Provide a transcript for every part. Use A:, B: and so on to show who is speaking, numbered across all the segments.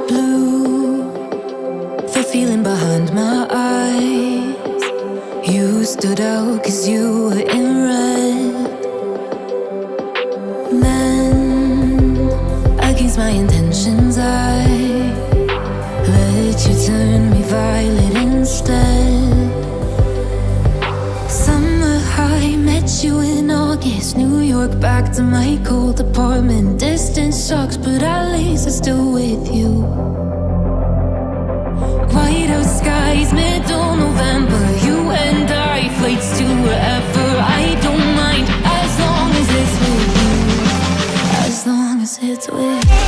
A: Blue, the feeling behind my eyes. You stood out 'cause you were in red. Then, against my intentions, I let you turn me violet instead. Summer high, met you in August. New York, back to my cold apartment. Distance sucks, but at least I'm still with you. White out skies, middle November. You and I, flights to wherever. I don't mind, as long as it's with you. As long as it's with you.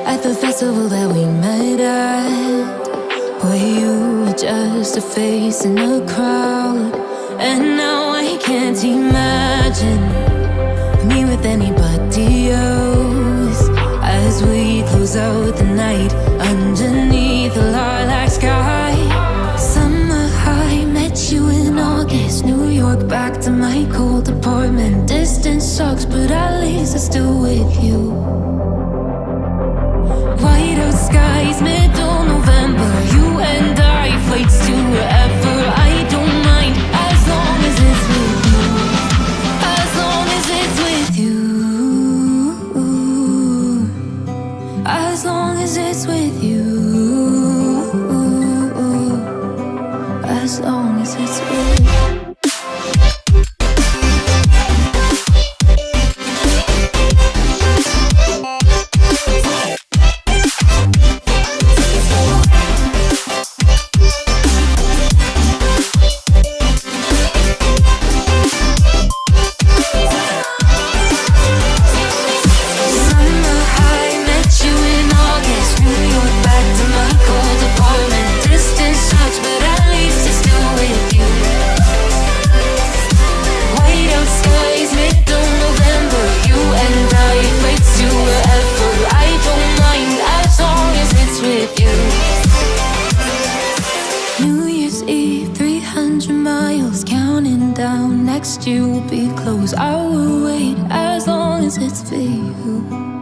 A: At the festival that we met at, where you were just a face in a crowd. And now I can't imagine me with anybody else. As we close out the night underneath the lilac sky. Summer high, met you in August. New York, back to my cold apartment. Distance sucks, but at least I'm still with you. White out skies, middle November. You and I, flights to wherever. I don't mind, as long as it's with you. As long as it's with you. As long as it's with you. As long as it's with you. Next year will be close. I will wait as long as it's for you.